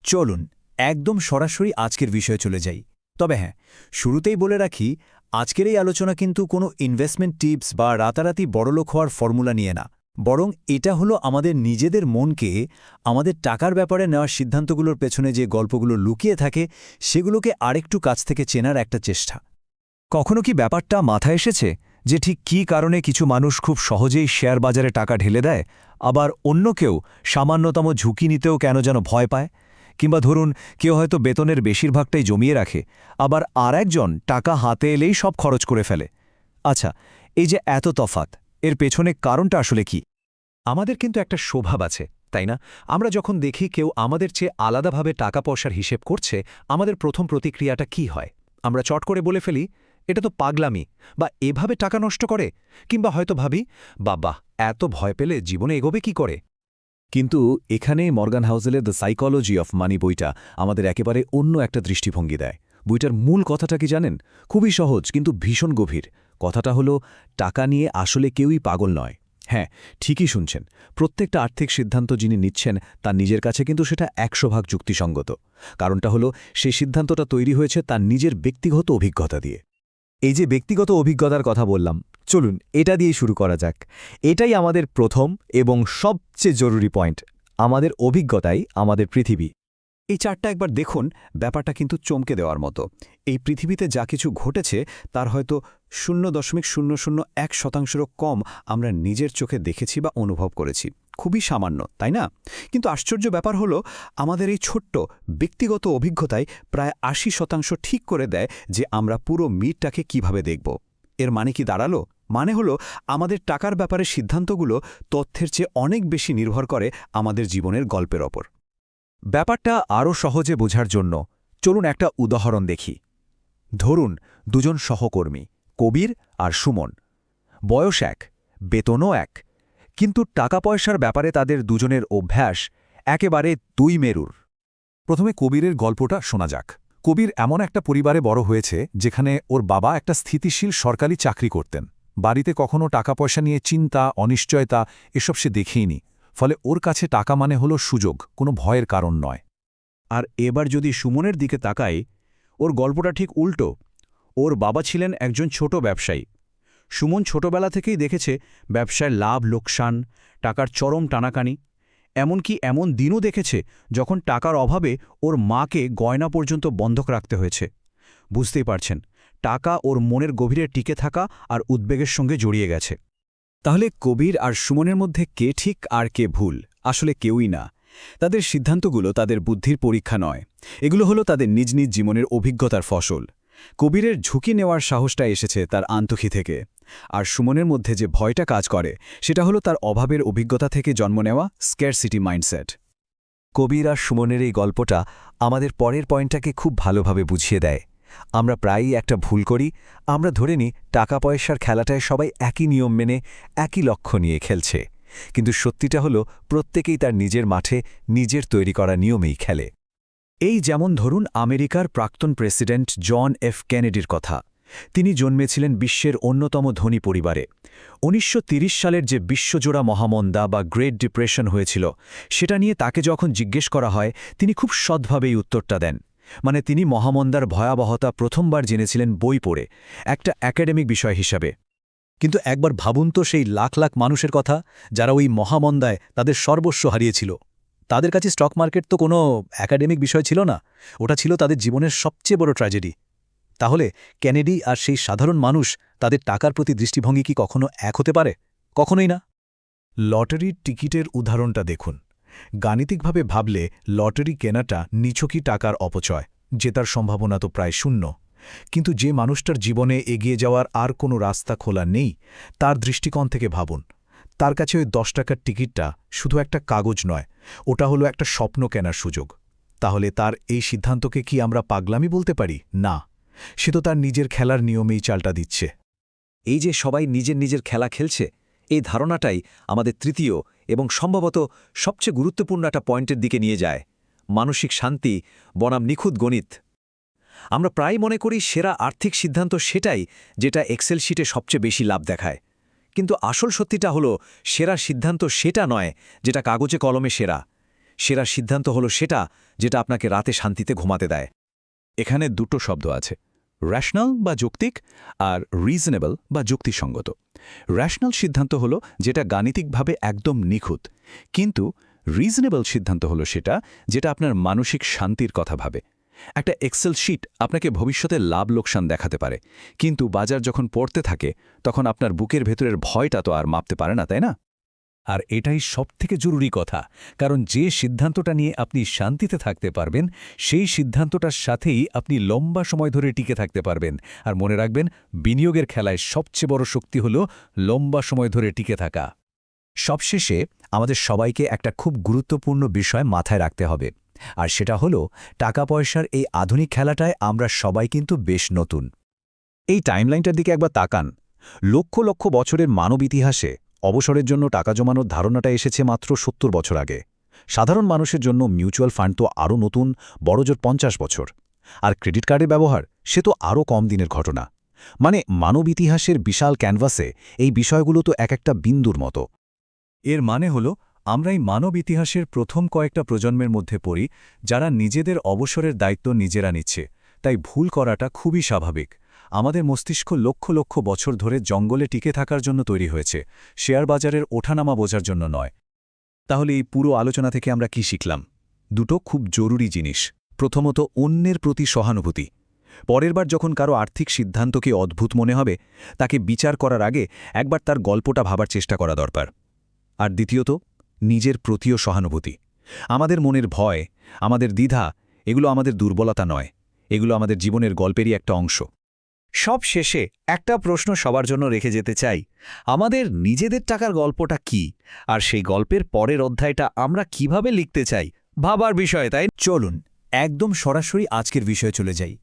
চলুন একদম সরাসরি আজকের বিষয়ে চলে যাই। তবে হ্যাঁ, শুরুতেই বলে রাখি, আজকের এই আলোচনা কিন্তু কোনো ইনভেস্টমেন্ট টিপস বা রাতারাতি বড়লোক হওয়ার ফর্মুলা নিয়ে না, বরং এটা হলো আমাদের নিজেদের মনকে আমাদের টাকার ব্যাপারে নেওয়ার সিদ্ধান্তগুলোর পেছনে যে গল্পগুলো লুকিয়ে থাকে সেগুলোকে আরেকটু কাছ থেকে চেনার একটা চেষ্টা। কখনো কি ব্যাপারটা মাথায় এসেছে যে ঠিক কী কারণে কিছু মানুষ খুব সহজেই শেয়ার বাজারে টাকা ঢেলে দেয়, আবার অন্য কেউ সামান্যতম ঝুঁকি নিতেও কেন যেন ভয় পায়? কিংবা ধরুন, কেউ হয়তো বেতনের বেশিরভাগটাই জমিয়ে রাখে, আবার আর একজন টাকা হাতে এলেই সব খরচ করে ফেলে। আচ্ছা, এই যে এত তফাৎ, এর পেছনে কারণটা আসলে কি? আমাদের কিন্তু একটা স্বভাব আছে, তাই না? আমরা যখন দেখি কেউ আমাদের চেয়ে আলাদাভাবে টাকা পয়সার হিসেব করছে, আমাদের প্রথম প্রতিক্রিয়াটা কি হয়? আমরা চট করে বলে ফেলি, এটা তো পাগলামি, বা এভাবে টাকা নষ্ট করে। কিংবা হয়তো ভাবি, বাবা এত ভয় পেলে জীবনে এগোবে কি করে? কিন্তু এখানেই মর্গান হাউসেলের দ্য সাইকোলজি অফ মানি বইটা আমাদের একেবারে অন্য একটা দৃষ্টিভঙ্গি দেয়। বইটার মূল কথাটা কি জানেন? খুবই সহজ কিন্তু ভীষণ গভীর। কথাটা হলো, টাকা নিয়ে আসলে কেউই পাগল নয়। হ্যাঁ, ঠিকই শুনছেন। প্রত্যেকটা আর্থিক সিদ্ধান্ত যিনি নিচ্ছেন তার নিজের কাছে কিন্তু সেটা ১০০% যুক্তিসঙ্গত। কারণটা হলো, সেই সিদ্ধান্তটা তৈরি হয়েছে তার নিজের ব্যক্তিগত অভিজ্ঞতা দিয়ে। এই যে ব্যক্তিগত অভিজ্ঞতার কথা বললাম, চলুন এটা দিয়েই শুরু করা যাক। এটাই আমাদের প্রথম এবং সবচেয়ে জরুরি পয়েন্ট। আমাদের অভিজ্ঞতাই আমাদের পৃথিবী। এই চারটা একবার দেখুন, ব্যাপারটা কিন্তু চমকে দেওয়ার মতো। এই পৃথিবীতে যা কিছু ঘটেছে তার হয়তো 0.001%-ও কম আমরা নিজের চোখে দেখেছি বা অনুভব করেছি। খুবই সামান্য, তাই না? কিন্তু আশ্চর্য ব্যাপার হলো, আমাদের এই ছোট্ট ব্যক্তিগত অভিজ্ঞতায় প্রায় 80% ঠিক করে দেয় যে আমরা পুরো মিটটাকে কিভাবে দেখব। এর মানে কি দাঁড়ালো? মানে হলো, আমাদের টাকার ব্যাপারে সিদ্ধান্তগুলো তথ্যের চেয়ে অনেক বেশি নির্ভর করে আমাদের জীবনের গল্পের ওপর। ব্যাপারটা আরও সহজে বোঝার জন্য চলুন একটা উদাহরণ দেখি। ধরুন, দুজন সহকর্মী, কবির আর সুমন। বয়স এক, বেতনও এক, কিন্তু টাকা পয়সার ব্যাপারে তাদের দুজনের অভ্যাস একেবারে দুই মেরুর। প্রথমে কবিরের গল্পটা শোনা যাক। কবির এমন একটা পরিবারে বড় হয়েছে যেখানে ওর বাবা একটা স্থিতিশীল সরকারি চাকরি করতেন। বাড়িতে কখনো টাকা পয়সা নিয়ে চিন্তা, অনিশ্চয়তা এসব সে দেখেইনি। ফলে ওর কাছে টাকা মানে হলো সুযোগ, কোনো ভয়ের কারণ নয়। আর এবার যদি সুমনের দিকে তাকাই, ওর গল্পটা ঠিক উল্টো। ওর বাবা ছিলেন একজন ছোট ব্যবসায়ী। সুমন ছোটবেলা থেকেই দেখেছে ব্যবসায় লাভ লোকসান, টাকার চরম টানাকানি। এমনকি এমন দিনও দেখেছে যখন টাকার অভাবে ওর মাকে গয়না পর্যন্ত বন্ধক রাখতে হয়েছে। বুঝতেই পারছেন, টাকা ওর মনের গভীরে টিকে থাকা আর উদ্বেগের সঙ্গে জড়িয়ে গেছে। তাহলে কবির আর সুমনের মধ্যে কে ঠিক আর কে ভুল? আসলে কেউই না। তাদের সিদ্ধান্তগুলো তাদের বুদ্ধির পরীক্ষা নয়, এগুলো হলো তাদের নিজ নিজ জীবনের অভিজ্ঞতার ফসল। কবিরের ঝুঁকি নেওয়ার সাহসটা এসেছে তার আন্তঃী থেকে, আর সুমনের মধ্যে যে ভয়টা কাজ করে সেটা হলো তার অভাবের অভিজ্ঞতা থেকে জন্ম নেওয়া স্ক্যারসিটি মাইন্ডসেট। কবির আর সুমনের এই গল্পটা আমাদের পরের পয়েন্টটাকে খুব ভালোভাবে বুঝিয়ে দেয়। আমরা প্রায়ই একটা ভুল করি। আমরা ধরে নিই টাকা পয়সার খেলাটায় সবাই একই নিয়ম মেনে একই লক্ষ্য নিয়ে খেলছে, কিন্তু সত্যিটা হলো প্রত্যেকেই তার নিজের মাঠে নিজের তৈরি করা নিয়মেই খেলে। এই যেমন ধরুন আমেরিকার প্রাক্তন প্রেসিডেন্ট জন এফ কেনেডির কথা। তিনি জন্মেছিলেন বিশ্বের অন্যতম ধনী পরিবারে। ১৯৩০ সালের যে বিশ্বজোড়া মহামন্দা বা গ্রেট ডিপ্রেশন হয়েছিল, সেটা নিয়ে তাকে যখন জিজ্ঞেস করা হয়, তিনি খুব সৎভাবেই উত্তরটা দেন। মানে তিনি মহামন্দার ভয়াবহতা প্রথমবার জেনেছিলেন বই পড়ে, একটা একাডেমিক বিষয় হিসাবে। কিন্তু একবার ভাবুন তো সেই লাখ লাখ মানুষের কথা যারা ওই মহামন্দায় তাদের সর্বস্ব হারিয়েছিল। তাদের কাছে স্টক মার্কেট তো কোনো একাডেমিক বিষয় ছিল না, ওটা ছিল তাদের জীবনের সবচেয়ে বড় ট্র্যাজেডি। তাহলে কেনেডি আর সেই সাধারণ মানুষ, তাদের টাকার প্রতি দৃষ্টিভঙ্গি কি কখনো এক হতে পারে? কখনোই না। লটারির টিকিটের উদাহরণটা দেখুন। গাণিতিকভাবে ভাবলে লটারি কেনাটা নিছকই টাকার অপচয়, জেতার সম্ভাবনা তো প্রায় শূন্য। কিন্তু যে মানুষটার জীবনে এগিয়ে যাওয়ার আর কোনো রাস্তা খোলা নেই, তার দৃষ্টিকোণ থেকে ভাবুন। তার কাছে ওই ১০ টাকার টিকিটটা শুধু একটা কাগজ নয়, ওটা হলো একটা স্বপ্ন কেনার সুযোগ। তাহলে তার এই সিদ্ধান্তকে কি আমরা পাগলামি বলতে পারি? না, সে তো তার নিজের খেলার নিয়মেই চালটা দিচ্ছে। এই যে সবাই নিজের নিজের খেলা খেলছে, এই ধারণাটাই আমাদের তৃতীয় এবং সম্ভবত সবচেয়ে গুরুত্বপূর্ণ একটা পয়েন্টের দিকে নিয়ে যায়: মানসিক শান্তি বনাম নিখুঁত গণিত। আমরা প্রায় মনে করি সেরা আর্থিক সিদ্ধান্ত সেটাই যেটা এক্সেল শিটে সবচেয়ে বেশি লাভ দেখায়। কিন্তু আসল সত্যিটা হলো, সেরা সিদ্ধান্ত সেটা নয় যেটা কাগজে কলমে সেরা। সেরা সিদ্ধান্ত হলো সেটা যেটা আপনাকে রাতে শান্তিতে ঘুমাতে দেয়। এখানে দুটো শব্দ আছে, র্যাশনাল বা যৌক্তিক আর রিজনেবল বা যুক্তিসঙ্গত। র্যাশনাল সিদ্ধান্ত হলো যেটা গাণিতিকভাবে একদম নিখুঁত, কিন্তু রিজনেবল সিদ্ধান্ত হলো সেটা যেটা আপনার মানসিক শান্তির কথা ভাবে। একটা এক্সেল শিট আপনাকে ভবিষ্যতে লাভ লোকসান দেখাতে পারে, কিন্তু বাজার যখন পড়তে থাকে তখন আপনার বুকের ভেতরের ভয়টা তো আর মাপতে পারে না, তাই না? আর এটাই সবথেকে জরুরি কথা, কারণ যে সিদ্ধান্তটা নিয়ে আপনি শান্তিতে থাকতে পারবেন সেই সিদ্ধান্তটার সাথেই আপনি লম্বা সময় ধরে টিকে থাকতে পারবেন। আর মনে রাখবেন, বিনিয়োগের খেলায় সবচেয়ে বড় শক্তি হল লম্বা সময় ধরে টিকে থাকা। সবশেষে আমাদের সবাইকে একটা খুব গুরুত্বপূর্ণ বিষয় মাথায় রাখতে হবে, আর সেটা হলো টাকা পয়সার এই আধুনিক খেলাটায় আমরা সবাই কিন্তু বেশ নতুন। এই টাইমলাইনটার দিকে একবার তাকান। লক্ষ লক্ষ বছরের মানব ইতিহাসে অবসরের জন্য টাকা জমানোর ধারণাটা এসেছে মাত্র ৭০ বছর আগে। সাধারণ মানুষের জন্য মিউচুয়াল ফান্ড তো আরও নতুন, বড়জোর ৫০ বছর। আর ক্রেডিট কার্ডের ব্যবহার সে তো আরও কম দিনের ঘটনা। মানে মানব ইতিহাসের বিশাল ক্যানভাসে এই বিষয়গুলো তো এক একটা বিন্দুর মতো। এর মানে হল আমরা এই মানব ইতিহাসের প্রথম কয়েকটা প্রজন্মের মধ্যে পড়ি যারা নিজেদের অবসরের দায়িত্ব নিজেরা নিচ্ছে। তাই ভুল করাটা খুবই স্বাভাবিক। আমাদের মস্তিষ্ক লক্ষ লক্ষ বছর ধরে জঙ্গলে টিকে থাকার জন্য তৈরি হয়েছে, শেয়ার বাজারের ওঠানামা বোঝার জন্য নয়। তাহলে এই পুরো আলোচনা থেকে আমরা কি শিখলাম? দুটো খুব জরুরি জিনিস। প্রথমত, অন্যের প্রতি সহানুভূতি। পরের বার যখন কারো আর্থিক সিদ্ধান্তকে অদ্ভুত মনে হবে, তাকে বিচার করার আগে একবার তার গল্পটা ভাবার চেষ্টা করা দরকার। আর দ্বিতীয়ত, নিজের প্রতিও সহানুভূতি। আমাদের মনের ভয়, আমাদের দ্বিধা, এগুলো আমাদের দুর্বলতা নয়, এগুলো আমাদের জীবনের গল্পেরই একটা অংশ। সব শেষে একটা প্রশ্ন সবার জন্য রেখে যেতে চাই, আমাদের নিজেদের টাকার গল্পটা কি, আর সেই গল্পের পরের অধ্যায়টা আমরা কিভাবে লিখতে চাই? ভাবার বিষয়, তাই? চলুন একদম সরাসরি আজকের বিষয়ে চলে যাই।